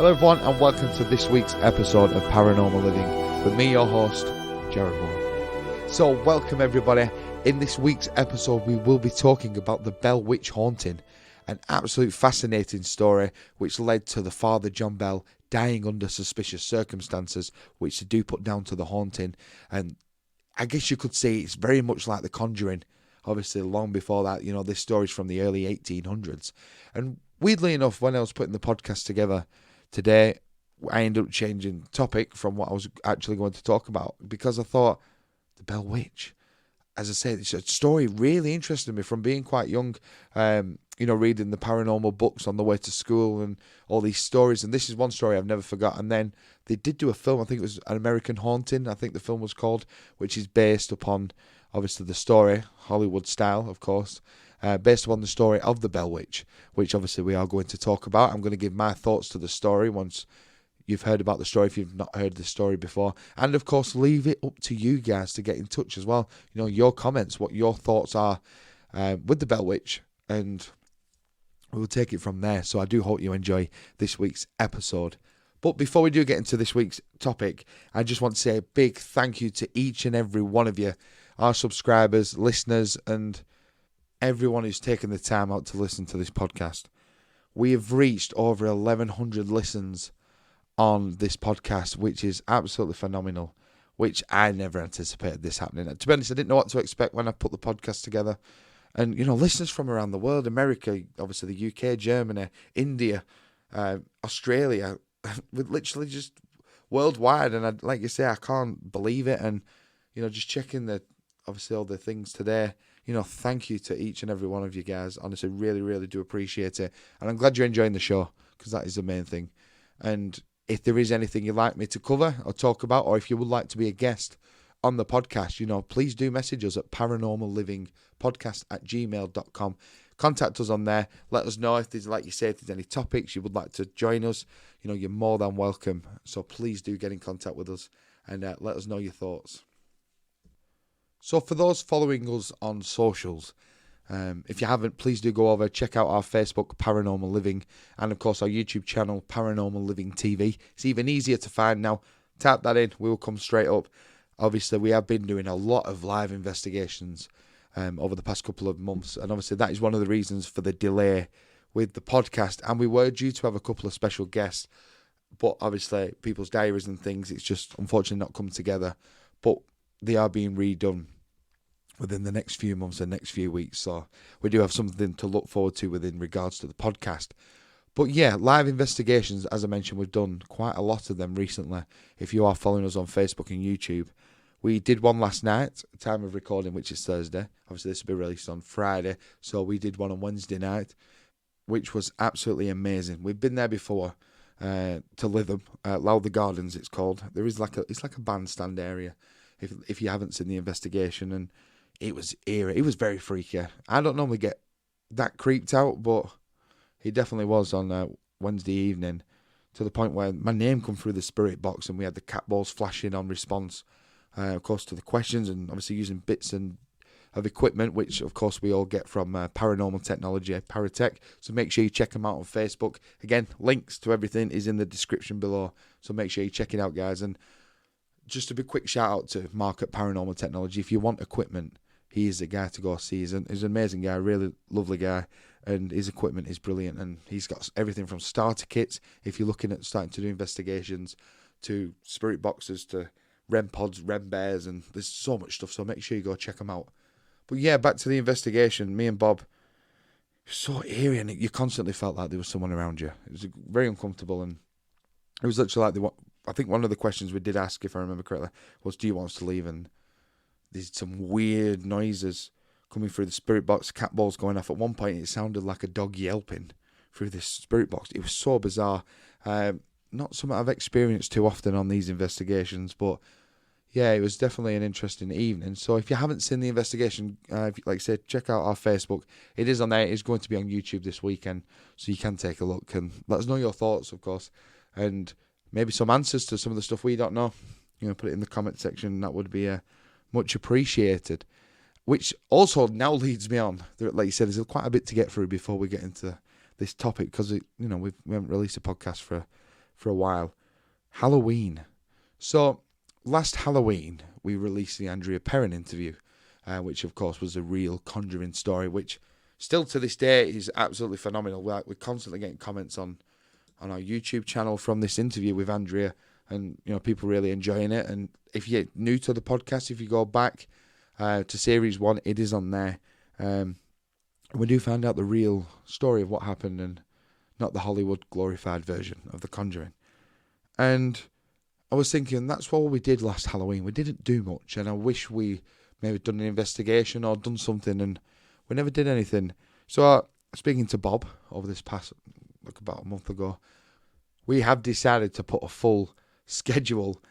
Hello everyone and welcome to this week's episode of Paranormal Living with me, your host, Jared Warne. So welcome everybody. In this week's episode we will be talking about the Bell Witch haunting, an absolute fascinating story which led to the father John Bell dying under suspicious circumstances, which they do put down to the haunting. And I guess you could say it's very much like The Conjuring. Obviously long before that, this story's from the early 1800s. And weirdly enough, when I was putting the podcast together today, I ended up changing topic from what I was actually going to talk about because I thought the Bell Witch, as I said, it's a story really interested me from being quite young, reading the paranormal books on the way to school and all these stories. And this is one story I've never forgot. And then they did do a film, I think it was An American Haunting, I think the film was called, which is based upon, obviously, the story, Hollywood style, of course, based upon the story of the Bell Witch, which obviously we are going to talk about. I'm going to give my thoughts to the story once you've heard about the story, if you've not heard the story before. And, of course, leave it up to you guys to get in touch as well. Your comments, what your thoughts are with the Bell Witch, and we'll take it from there. So I do hope you enjoy this week's episode. But before we do get into this week's topic, I just want to say a big thank you to each and every one of you, our subscribers, listeners, and everyone who's taken the time out to listen to this podcast. We have reached over 1,100 listens on this podcast, which is absolutely phenomenal, which I never anticipated this happening. To be honest, I didn't know what to expect when I put the podcast together. And, listeners from around the world, America, obviously the UK, Germany, India, Australia, with literally just worldwide. And like you say, I can't believe it. And, just checking obviously all the things today, thank you to each and every one of you guys. Honestly, really, really do appreciate it. And I'm glad you're enjoying the show, because that is the main thing. And if there is anything you'd like me to cover or talk about, or if you would like to be a guest on the podcast, please do message us at paranormallivingpodcast@gmail.com. Contact us on there. Let us know if there's, like you say, if there's any topics you would like to join us. You're more than welcome. So please do get in contact with us and let us know your thoughts. So for those following us on socials, if you haven't, please do go over, check out our Facebook, Paranormal Living, and of course our YouTube channel, Paranormal Living TV. It's even easier to find now. Tap that in, we will come straight up. Obviously, we have been doing a lot of live investigations over the past couple of months, and obviously that is one of the reasons for the delay with the podcast, and we were due to have a couple of special guests, but obviously people's diaries and things, it's just unfortunately not come together, but they are being redone within the next few months and next few weeks, so we do have something to look forward to within regards to the podcast. But yeah, live investigations, as I mentioned, we've done quite a lot of them recently. If you are following us on Facebook and YouTube, we did one last night, time of recording, which is Thursday. Obviously this will be released on Friday, so we did one on Wednesday night, which was absolutely amazing. We've been there before, to Lytham, Lowther Gardens it's called. There is it's like a bandstand area, if you haven't seen the investigation, and it was eerie. It was very freaky. I don't normally get that creeped out, but he definitely was on Wednesday evening, to the point where my name come through the spirit box and we had the cat balls flashing on response, of course, to the questions, and obviously using bits of equipment, which of course we all get from Paranormal Technology, Paratech. So make sure you check them out on Facebook. Again, links to everything is in the description below, so make sure you check it out, guys. And just a big quick shout out to Mark at Paranormal Technology. If you want equipment, he is the guy to go see. He's an amazing guy, really lovely guy, and his equipment is brilliant. And he's got everything from starter kits, if you're looking at starting to do investigations, to spirit boxes, to REM pods, REM bears, and there's so much stuff. So make sure you go check them out. But yeah, back to the investigation. Me and Bob, it was so eerie, and you constantly felt like there was someone around you. It was very uncomfortable, and it was literally like I think one of the questions we did ask, if I remember correctly, was, "Do you want us to leave?" And there's some weird noises coming through the spirit box, cat balls going off. At one point, it sounded like a dog yelping through this spirit box. It was so bizarre. Not something I've experienced too often on these investigations, but yeah, it was definitely an interesting evening. So if you haven't seen the investigation, like I said, check out our Facebook. It is on there. It's going to be on YouTube this weekend, so you can take a look and let us know your thoughts, of course, and maybe some answers to some of the stuff we don't know. Put it in the comment section. That would be much appreciated. Which also now leads me on. Like you said, there's quite a bit to get through before we get into this topic, because we haven't released a podcast for for a while. Halloween. So last Halloween, we released the Andrea Perrin interview, which of course was a real conjuring story, which still to this day is absolutely phenomenal. We're constantly getting comments on our YouTube channel from this interview with Andrea, and people really enjoying it. And if you're new to the podcast, if you go back to series 1, it is on there. We do find out the real story of what happened, and not the Hollywood glorified version of The Conjuring. And I was thinking, that's what we did last Halloween. We didn't do much, and I wish we maybe done an investigation or done something, and we never did anything. So, speaking to Bob over this past, about a month ago, we have decided to put a full schedule,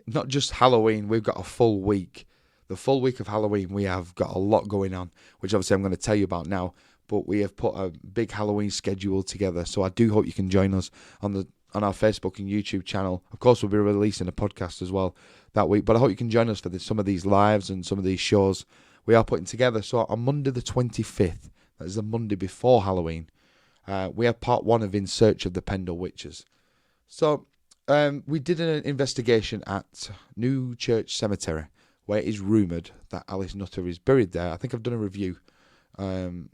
not just Halloween, we've got a full week. The full week of Halloween, we have got a lot going on, which obviously I'm going to tell you about now, but we have put a big Halloween schedule together, so I do hope you can join us on our Facebook and YouTube channel. Of course, we'll be releasing a podcast as well that week, but I hope you can join us for some of these lives and some of these shows we are putting together. So on Monday the 25th, that is the Monday before Halloween, we have part 1 of In Search of the Pendle Witches. So we did an investigation at New Church Cemetery, where it is rumoured that Alice Nutter is buried there. I think I've done a review on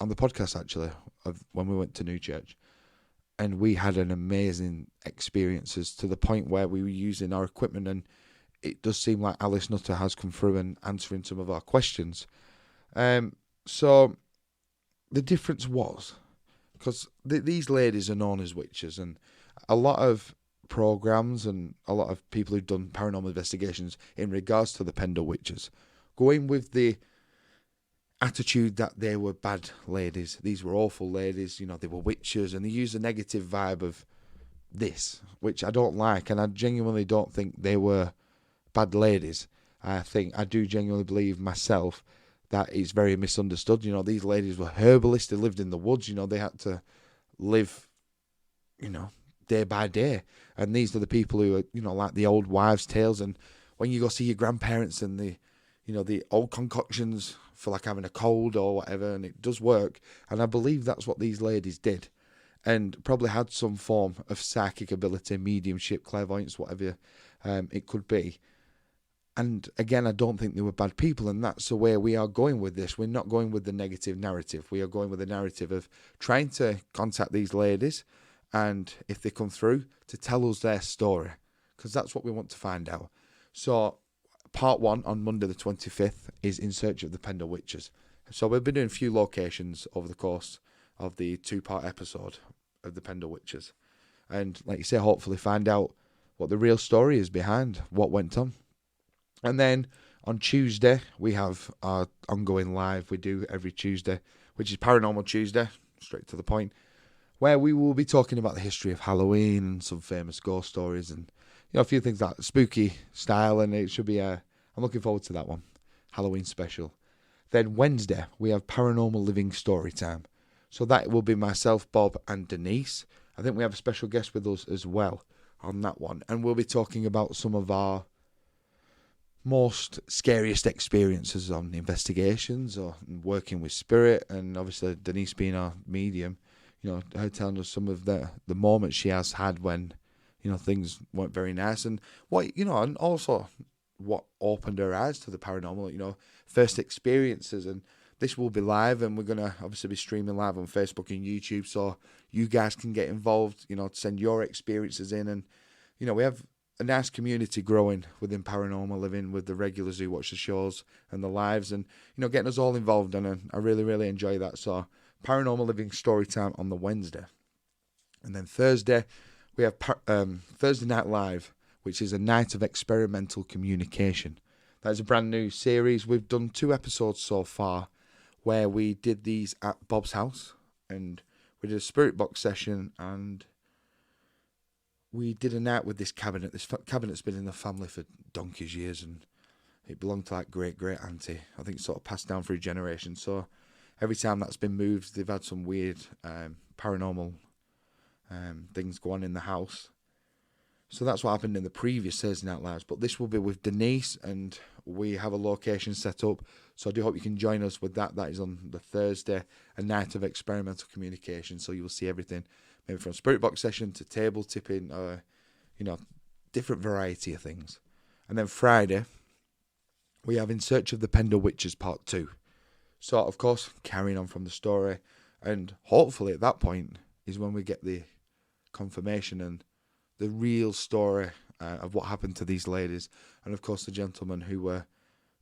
the podcast, actually, of when we went to New Church. And we had an amazing experiences to the point where we were using our equipment, and it does seem like Alice Nutter has come through and answering some of our questions. So the difference was, because these ladies are known as witches, and a lot of programs and a lot of people who've done paranormal investigations in regards to the Pendle Witches, going with the attitude that they were bad ladies. These were awful ladies, they were witches, and they use a negative vibe of this, which I don't like, and I genuinely don't think they were bad ladies. I do genuinely believe myself that it's very misunderstood. These ladies were herbalists, they lived in the woods, they had to live, day by day, and these are the people who are, like the old wives' tales, and when you go see your grandparents and the old concoctions for like having a cold or whatever, and it does work. And I believe that's what these ladies did, and probably had some form of psychic ability, mediumship, clairvoyance, whatever it could be. And again, I don't think they were bad people, and that's the way we are going with this. We're not going with the negative narrative. We are going with the narrative of trying to contact these ladies, and if they come through, to tell us their story, because that's what we want to find out. So part 1 on Monday the 25th is In Search of the Pendle Witches. So we've been doing a few locations over the course of the 2-part episode of the Pendle Witches. And like you say, hopefully find out what the real story is behind what went on. And then on Tuesday, we have our ongoing live we do every Tuesday, which is Paranormal Tuesday, straight to the point, where we will be talking about the history of Halloween and some famous ghost stories and a few things like spooky style, and it should be I'm looking forward to that one, Halloween special. Then Wednesday, we have Paranormal Living story time. So that will be myself, Bob, and Denise. I think we have a special guest with us as well on that one, and we'll be talking about some of our most scariest experiences on investigations or working with spirit, and obviously Denise being our medium, her telling us some of the moments she has had when things weren't very nice, and and also what opened her eyes to the paranormal, first experiences. And this will be live, and we're going to obviously be streaming live on Facebook and YouTube, so you guys can get involved, send your experiences in, and, we have a nice community growing within Paranormal Living with the regulars who watch the shows and the lives, and, getting us all involved, and I really, really enjoy that. So Paranormal Living story time on the Wednesday. And then Thursday, we have Thursday Night Live, which is a night of experimental communication. That is a brand new series. We've done 2 episodes so far where we did these at Bob's house, and we did a spirit box session, and we did a night with this cabinet. This cabinet's been in the family for donkey's years, and it belonged to like great auntie. I think it's sort of passed down through generations. So every time that's been moved, they've had some weird paranormal things go on in the house. So that's what happened in the previous Thursday Night Lives. But this will be with Denise, and we have a location set up. So I do hope you can join us with that. That is on the Thursday, a night of experimental communication. So you will see everything, maybe from spirit box session to table tipping, different variety of things. And then Friday, we have In Search of the Pendle Witches Part 2. So, of course, carrying on from the story. And hopefully at that point is when we get the confirmation and the real story of what happened to these ladies. And, of course, the gentlemen who were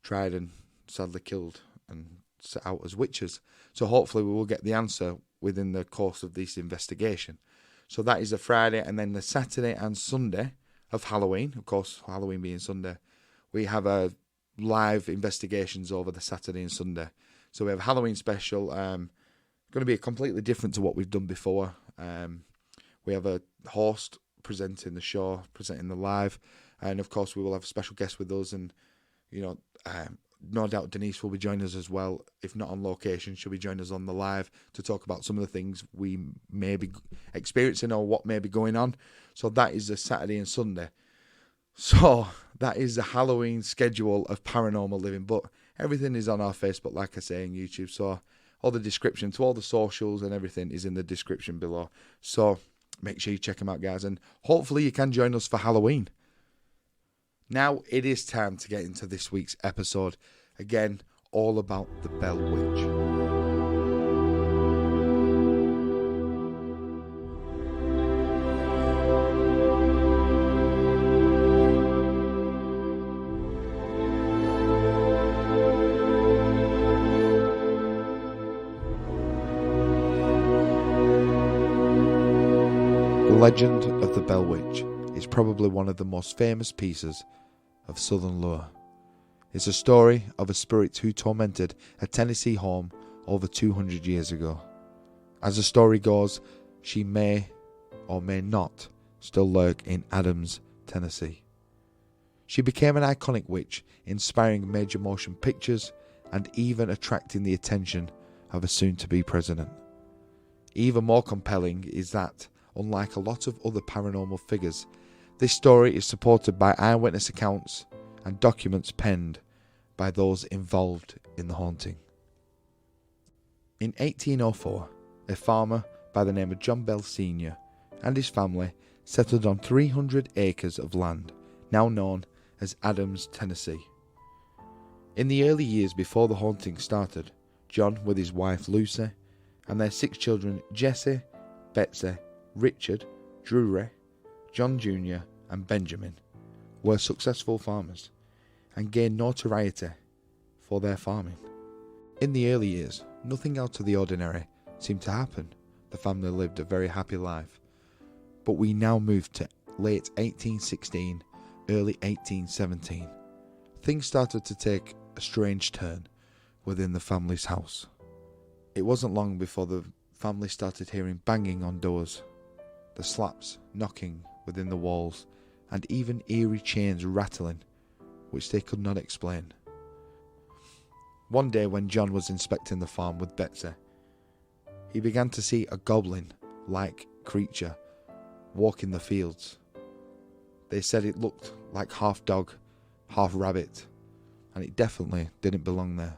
tried and sadly killed and set out as witches. So hopefully we will get the answer within the course of this investigation. So that is the Friday, and then the Saturday and Sunday of Halloween, of course, Halloween being Sunday, we have a live investigations over the Saturday and Sunday. So we have a Halloween special, going to be completely different to what we've done before. We have a host presenting the show, presenting the live, and of course we will have a special guest with us, and no doubt Denise will be joining us as well. If not on location, she'll be joining us on the live to talk about some of the things we may be experiencing or what may be going on. So that is the Saturday and Sunday. So that is the Halloween schedule of Paranormal Living. But everything is on our Facebook, like I say, and YouTube. So all the description to all the socials and everything is in the description below. So make sure you check them out, guys. And hopefully you can join us for Halloween. Now it is time to get into this week's episode. Again, all about the Bell Witch. The legend of the Bell Witch is probably one of the most famous pieces of Southern lore. It's a story of a spirit who tormented a Tennessee home over 200 years ago. As the story goes, she may or may not still lurk in Adams, Tennessee. She became an iconic witch, inspiring major motion pictures and even attracting the attention of a soon-to-be president. Even more compelling is that, unlike a lot of other paranormal figures, this story is supported by eyewitness accounts and documents penned by those involved in the haunting. In 1804, a farmer by the name of John Bell Sr. and his family settled on 300 acres of land, now known as Adams, Tennessee. In the early years before the haunting started, John, with his wife Lucy, and their 6 children Jesse, Betsy, Richard, Drury, John Jr. and Benjamin, were successful farmers and gained notoriety for their farming. In the early years, nothing out of the ordinary seemed to happen. The family lived a very happy life. But we now move to late 1816, early 1817. Things started to take a strange turn within the family's house. It wasn't long before the family started hearing banging on doors, the slaps knocking within the walls, and even eerie chains rattling, which they could not explain. One day when John was inspecting the farm with Betsy, he began to see a goblin-like creature walking the fields. They said it looked like half dog, half rabbit, and it definitely didn't belong there.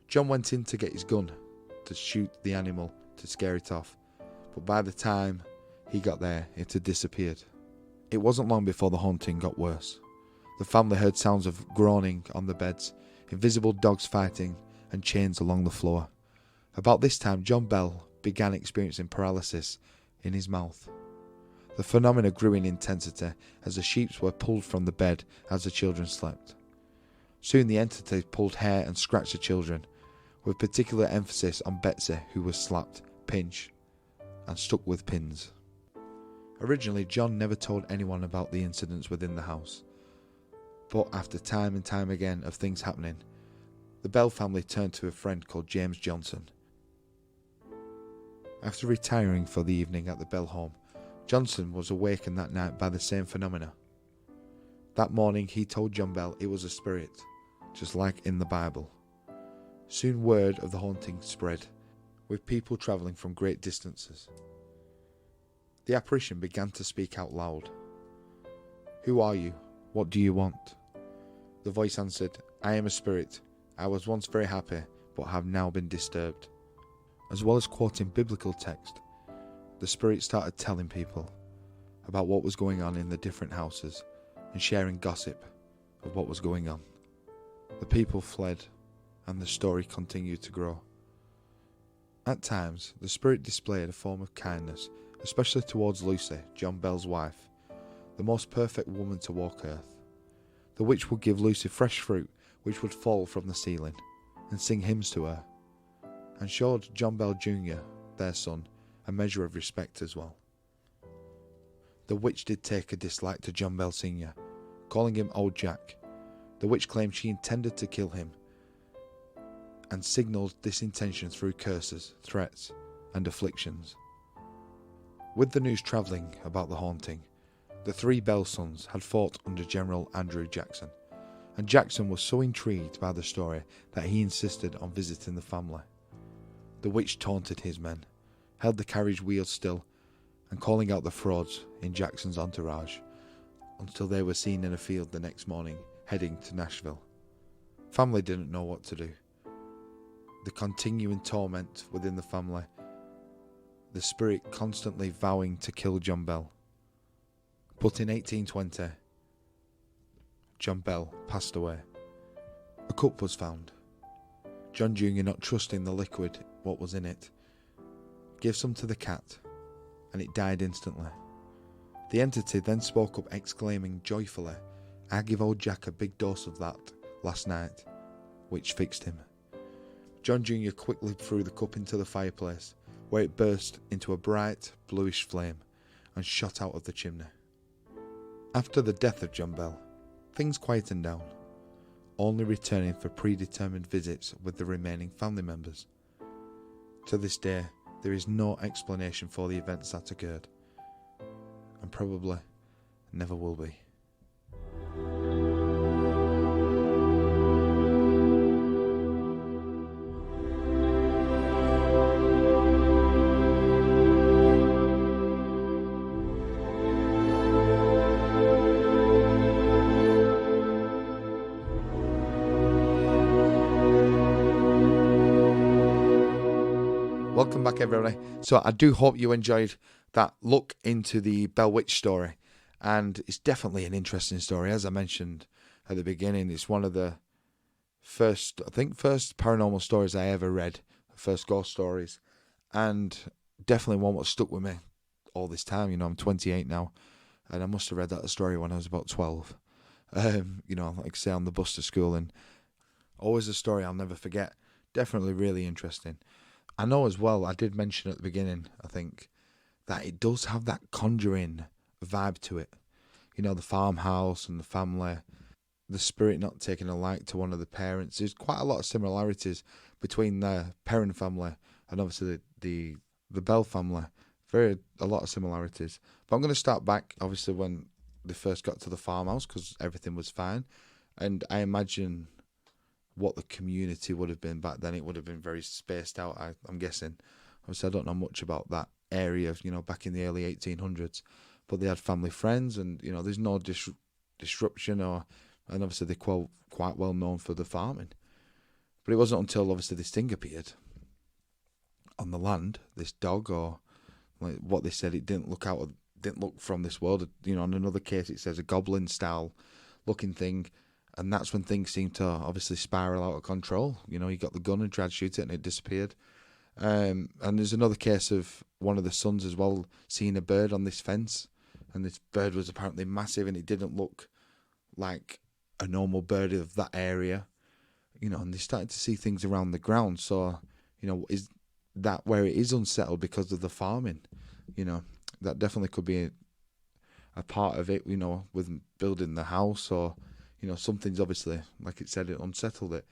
John went in to get his gun to shoot the animal to scare it off, but by the time he got there, it had disappeared. It wasn't long before the haunting got worse. The family heard sounds of groaning on the beds, invisible dogs fighting, and chains along the floor. About this time, John Bell began experiencing paralysis in his mouth. The phenomena grew in intensity as the sheets were pulled from the bed as the children slept. Soon the entity pulled hair and scratched the children, with particular emphasis on Betsy, who was slapped, pinched, and stuck with pins. Originally, John never told anyone about the incidents within the house. But after time and time again of things happening, the Bell family turned to a friend called James Johnson. After retiring for the evening at the Bell home, Johnson was awakened that night by the same phenomena. That morning he told John Bell it was a spirit, just like in the Bible. Soon word of the haunting spread, with people travelling from great distances. The apparition began to speak out loud. "Who are you? What do you want?" The voice answered, "I am a spirit. I was once very happy, but have now been disturbed." As well as quoting biblical text, the spirit started telling people about what was going on in the different houses and sharing gossip of what was going on. The people fled and the story continued to grow. At times, the spirit displayed a form of kindness, especially towards Lucy, John Bell's wife, the most perfect woman to walk earth. The witch would give Lucy fresh fruit which would fall from the ceiling and sing hymns to her, and showed John Bell Jr., their son, a measure of respect as well. The witch did take a dislike to John Bell Sr., calling him Old Jack. The witch claimed she intended to kill him and signalled this intention through curses, threats and afflictions. With the news travelling about the haunting, the three Bell sons had fought under General Andrew Jackson, and Jackson was so intrigued by the story that he insisted on visiting the family. The witch taunted his men, held the carriage wheels still, and calling out the frauds in Jackson's entourage until they were seen in a field the next morning heading to Nashville. Family didn't know what to do. The continuing torment within the family, the spirit constantly vowing to kill John Bell. But in 1820, John Bell passed away. A cup was found. John Jr., not trusting the liquid, what was in it, gave some to the cat, and it died instantly. The entity then spoke up, exclaiming joyfully, "I give old Jack a big dose of that last night," which fixed him. John Jr. quickly threw the cup into the fireplace, where it burst into a bright bluish flame and shot out of the chimney. After the death of John Bell, things quietened down, only returning for predetermined visits with the remaining family members. To this day, there is no explanation for the events that occurred, and probably never will be. Welcome back, everybody. So I do hope you enjoyed that look into the Bell Witch story, and it's definitely an interesting story. As I mentioned at the beginning, it's one of the first paranormal stories I ever read, first ghost stories, and definitely one that stuck with me all this time. I'm 28 now, and I must have read that story when I was about 12. Like I say, on the bus to school, and always a story I'll never forget. Definitely really interesting. I know as well, I did mention at the beginning, I think, that it does have that conjuring vibe to it. The farmhouse and the family, the spirit not taking a like to one of the parents. There's quite a lot of similarities between the Perrin family and obviously the Bell family. A lot of similarities. But I'm going to start back, obviously, when they first got to the farmhouse, because everything was fine. And I imagine what the community would have been back then. It would have been very spaced out, I'm guessing. Obviously, I don't know much about that area, back in the early 1800s. But they had family friends, and, there's no disruption, and obviously they're quite well known for the farming. But it wasn't until, obviously, this thing appeared on the land, this dog, or like what they said, it didn't look from this world. On another case, it says a goblin-style looking thing. And that's when things seemed to obviously spiral out of control. He got the gun and tried to shoot it and it disappeared. And there's another case of one of the sons as well seeing a bird on this fence. And this bird was apparently massive and it didn't look like a normal bird of that area. And they started to see things around the ground. So, is that where it is unsettled because of the farming? That definitely could be a part of it, with building the house, or something's obviously, like it said, it unsettled it.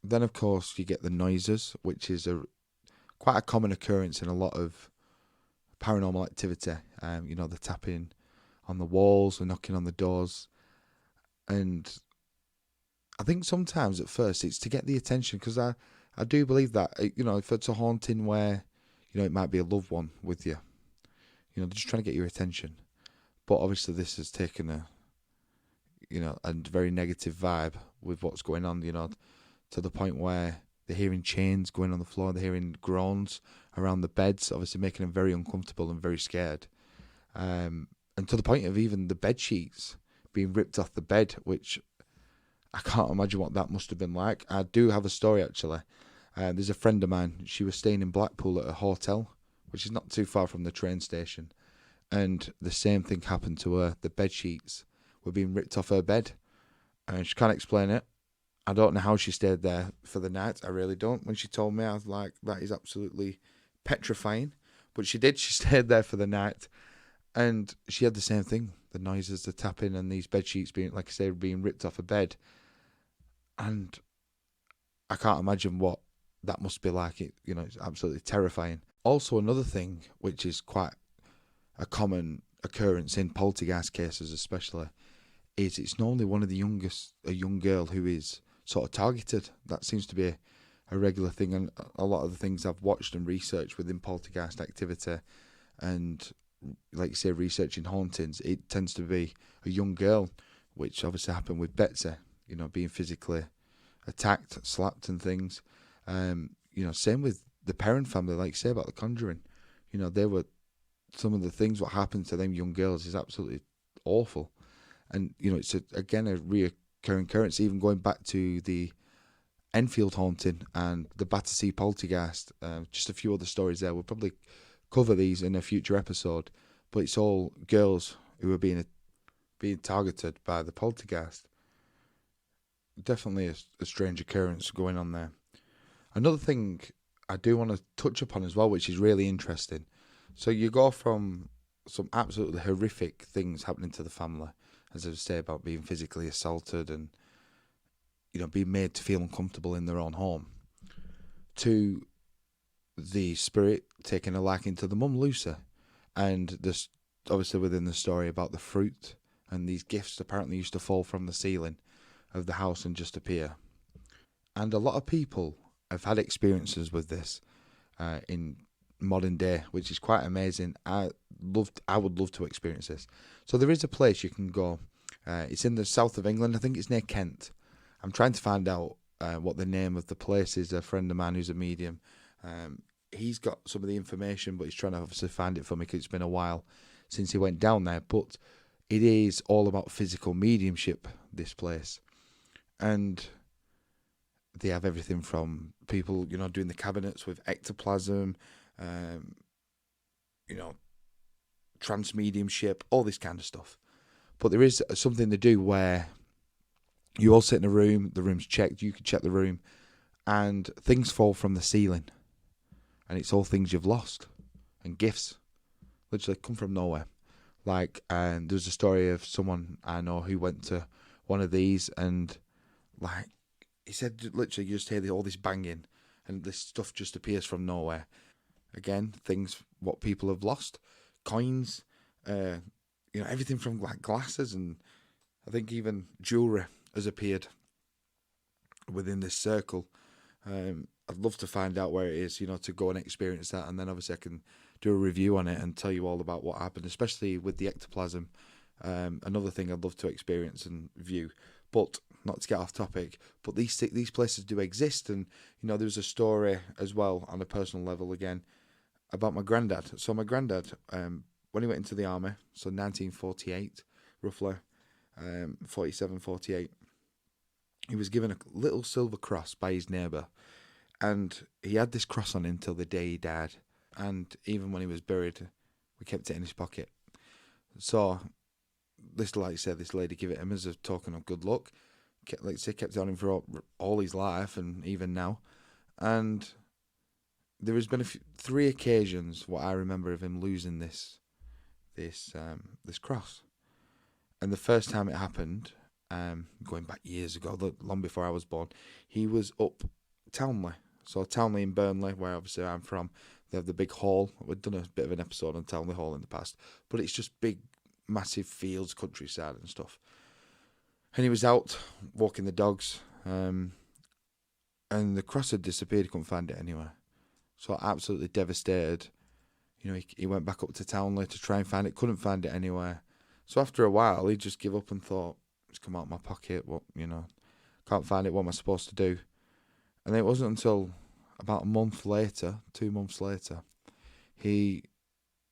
Then, of course, you get the noises, which is quite a common occurrence in a lot of paranormal activity. The tapping on the walls, the knocking on the doors. And I think sometimes at first it's to get the attention, because I do believe that, if it's a haunting where, it might be a loved one with you, they're just trying to get your attention. But obviously this has taken a very negative vibe with what's going on, to the point where they're hearing chains going on the floor, they're hearing groans around the beds, obviously making them very uncomfortable and very scared. and to the point of even the bed sheets being ripped off the bed, which I can't imagine what that must have been like. I do have a story actually. There's a friend of mine. She was staying in Blackpool at a hotel, which is not too far from the train station, and the same thing happened to her. The bed sheets were being ripped off her bed, and she can't explain it. I don't know how she stayed there for the night. I really don't. When she told me, I was like, that is absolutely petrifying. But she did. She stayed there for the night. And she had the same thing. The noises, the tapping, and these bed sheets being, like I say, being ripped off a bed. And I can't imagine what that must be like. It's absolutely terrifying. Also, another thing, which is quite a common occurrence in poltergeist cases especially, is it's normally one of a young girl who is sort of targeted. That seems to be a regular thing, and a lot of the things I've watched and researched within poltergeist activity, and like you say, researching hauntings, it tends to be a young girl, which obviously happened with Betsy, being physically attacked, slapped and things. Same with the Perrin family, like you say about The Conjuring. They were, some of the things what happened to them young girls is absolutely awful. And, it's again a reoccurring occurrence, even going back to the Enfield haunting and the Battersea poltergeist. Just a few other stories there. We'll probably cover these in a future episode. But it's all girls who are being targeted by the poltergeist. Definitely a strange occurrence going on there. Another thing I do want to touch upon as well, which is really interesting. So you go from some absolutely horrific things happening to the family, as I say, about being physically assaulted and being made to feel uncomfortable in their own home, to the spirit taking a liking to the mum Lucy, and this obviously within the story about the fruit and these gifts apparently used to fall from the ceiling of the house and just appear. And a lot of people have had experiences with this in modern day, which is quite amazing. I would love to experience this. So there is a place you can go. It's in the south of England. I think it's near Kent. I'm trying to find out what the name of the place is. A friend of mine who's a medium, he's got some of the information, but he's trying to obviously find it for me because it's been a while since he went down there. But it is all about physical mediumship, this place. And they have everything from people, doing the cabinets with ectoplasm, trance mediumship, all this kind of stuff. But there is something they do where you all sit in a room, the room's checked, you can check the room, and things fall from the ceiling. And it's all things you've lost. And gifts. Literally come from nowhere. Like, and there's a story of someone I know who went to one of these, and like, he said literally you just hear all this banging and this stuff just appears from nowhere. Again, things what people have lost. Coins, everything from like glasses, and I think even jewellery has appeared within this circle. I'd love to find out where it is, to go and experience that, and then obviously I can do a review on it and tell you all about what happened, especially with the ectoplasm. Another thing I'd love to experience and view, but not to get off topic, but these places do exist. And there's a story as well on a personal level again about my granddad. So my granddad, when he went into the army, so 1948 roughly, 47, 48, he was given a little silver cross by his neighbour, and he had this cross on him till the day he died. And even when he was buried, we kept it in his pocket. So this, like I said, this lady gave it him as a token of good luck. Like I say, kept it on him for all his life, and even now. And there has been 3 occasions what I remember of him losing this cross. And the first time it happened, going back years ago, long before I was born, he was up Townley. So Townley in Burnley, where obviously I'm from, they have the big hall. We've done a bit of an episode on Townley Hall in the past, but it's just big, massive fields, countryside and stuff. And he was out walking the dogs, and the cross had disappeared. He couldn't find it anywhere. So absolutely devastated. He went back up to Townley to try and find it. Couldn't find it anywhere. So after a while, he just gave up and thought, it's come out of my pocket. Can't find it. What am I supposed to do? And it wasn't until about 2 months later, he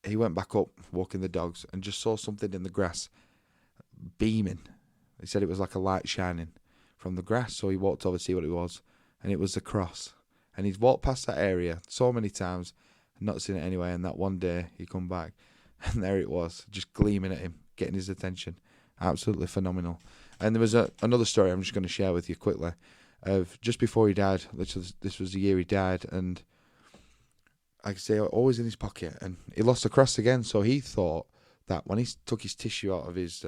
he went back up walking the dogs and just saw something in the grass beaming. He said it was like a light shining from the grass. So he walked over to see what it was, and it was a cross. And he's walked past that area so many times and not seen it anyway. And that one day he come back, and there it was, just gleaming at him, getting his attention. Absolutely phenomenal. And there was another story I'm just going to share with you quickly of just before he died. Literally, this was the year he died, and like I say, always in his pocket. And he lost the cross again, so he thought that when he took his tissue out of his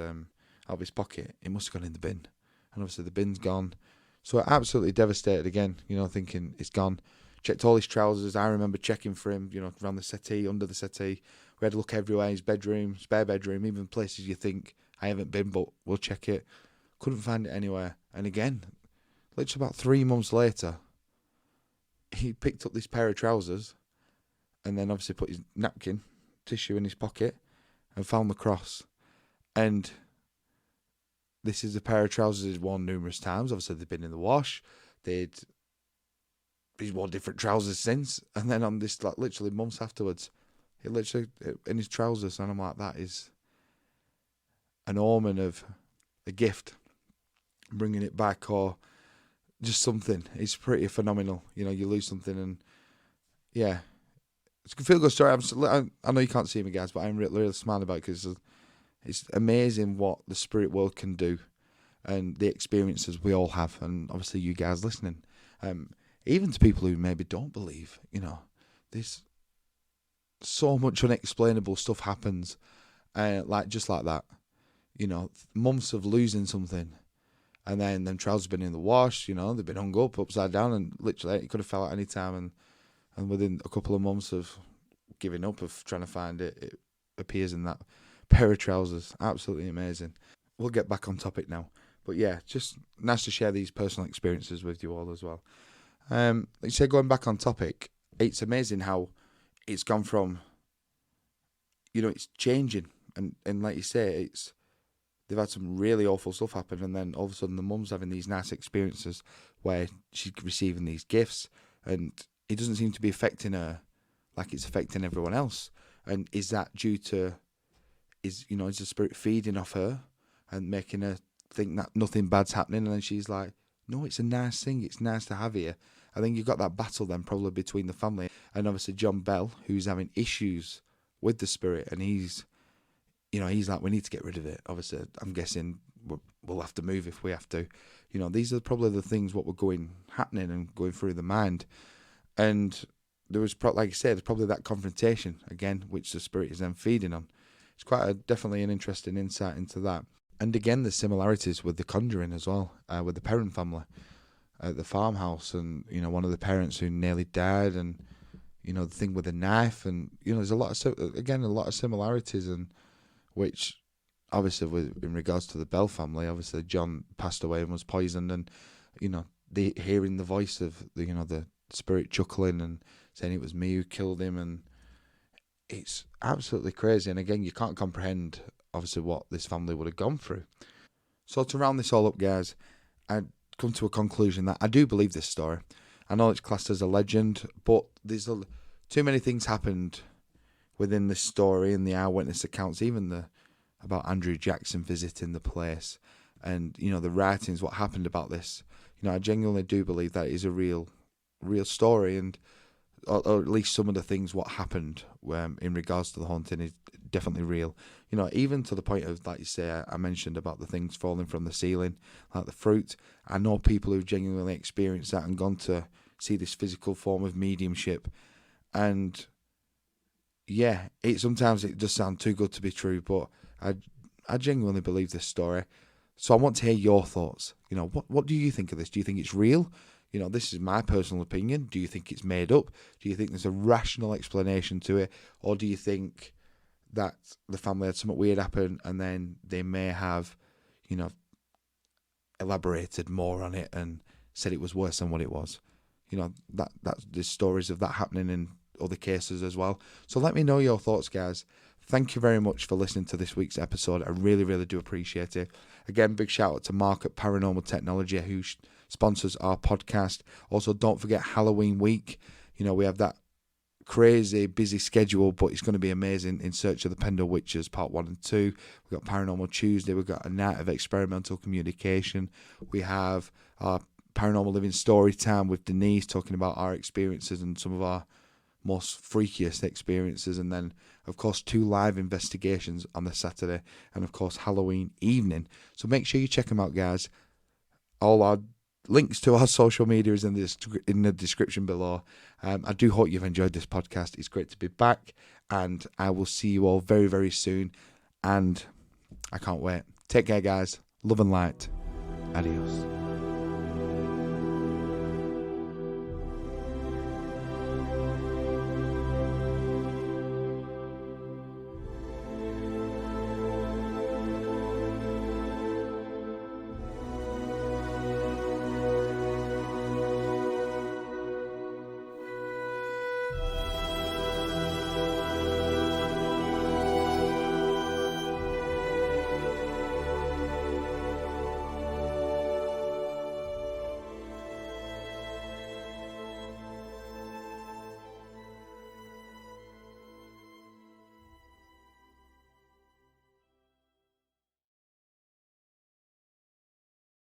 pocket, it must have gone in the bin. And obviously the bin's gone. So absolutely devastated again, thinking it's gone. Checked all his trousers. I remember checking for him, around the settee, under the settee. We had to look everywhere, his bedroom, spare bedroom, even places you think I haven't been, but we'll check it. Couldn't find it anywhere. And again, literally about 3 months later, he picked up this pair of trousers and then obviously put his napkin, tissue in his pocket and found the cross. And this is a pair of trousers he's worn numerous times. Obviously, they've been in the wash. He's worn different trousers since. And then on this, literally months afterwards, he literally in his trousers. And I'm like, that is an omen of a gift, bringing it back or just something. It's pretty phenomenal. You lose something and, yeah. It's a feel-good story. I know you can't see me, guys, but I'm really smiling about it because it's amazing what the spirit world can do and the experiences we all have, and obviously you guys listening. Even to people who maybe don't believe, there's so much unexplainable stuff happens, just like that. Months of losing something, and then them trousers been in the wash, they've been hung up upside down, and literally it could have fell at any time, and within a couple of months of giving up, of trying to find it, it appears in that pair of trousers. Absolutely amazing. We'll get back on topic now. But yeah, just nice to share these personal experiences with you all as well. Like you say, going back on topic, it's amazing how it's gone from, it's changing. And like you say, they've had some really awful stuff happen, and then all of a sudden the mum's having these nice experiences where she's receiving these gifts, and it doesn't seem to be affecting her like it's affecting everyone else. And is that due to, is the spirit feeding off her and making her think that nothing bad's happening? And then she's like, no, it's a nice thing. It's nice to have here. I think you've got that battle then probably between the family and obviously John Bell, who's having issues with the spirit, and he's like, we need to get rid of it. Obviously, I'm guessing we'll have to move if we have to. These are probably the things what were happening and going through the mind. And there was, like I said, there's probably that confrontation again, which the spirit is then feeding on. It's definitely an interesting insight into that. And again, the similarities with The Conjuring as well, with the Perron family at the farmhouse, and one of the parents who nearly died, and the thing with the knife, and there's a lot of similarities, and which obviously in regards to the Bell family, obviously John passed away and was poisoned, and hearing the voice of the spirit chuckling and saying it was me who killed him, and it's absolutely crazy. And again, you can't comprehend obviously what this family would have gone through. So to round this all up, guys, I come to a conclusion that I do believe this story. I know it's classed as a legend, but there's too many things happened within this story and the eyewitness accounts, even about Andrew Jackson visiting the place, and the writings, what happened about this. I genuinely do believe that is a real story, and or at least some of the things what happened in regards to the haunting is definitely real. Even to the point of, like you say, I mentioned about the things falling from the ceiling, like the fruit. I know people who've genuinely experienced that and gone to see this physical form of mediumship. And yeah, sometimes it does sound too good to be true, but I genuinely believe this story. So I want to hear your thoughts. What do you think of this? Do you think it's real? This is my personal opinion. Do you think it's made up? Do you think there's a rational explanation to it? Or do you think that the family had something weird happen and then they may have, elaborated more on it and said it was worse than what it was? There's stories of that happening in other cases as well. So let me know your thoughts, guys. Thank you very much for listening to this week's episode. I really, really do appreciate it. Again, big shout out to Mark at Paranormal Technology, who sponsors our podcast. Also, don't forget Halloween week. We have that crazy busy schedule, but it's going to be amazing. In Search of the Pendle Witches Part 1 and 2. We've got Paranormal Tuesday. We've got a night of experimental communication. We have our Paranormal Living story time with Denise, talking about our experiences and some of our most freakiest experiences. And then, of course, 2 live investigations on the Saturday, and of course Halloween evening. So make sure you check them out, guys. All our links to our social media is in the description below. I do hope you've enjoyed this podcast. It's great to be back, and I will see you all very, very soon. And I can't wait. Take care, guys. Love and light. Adios.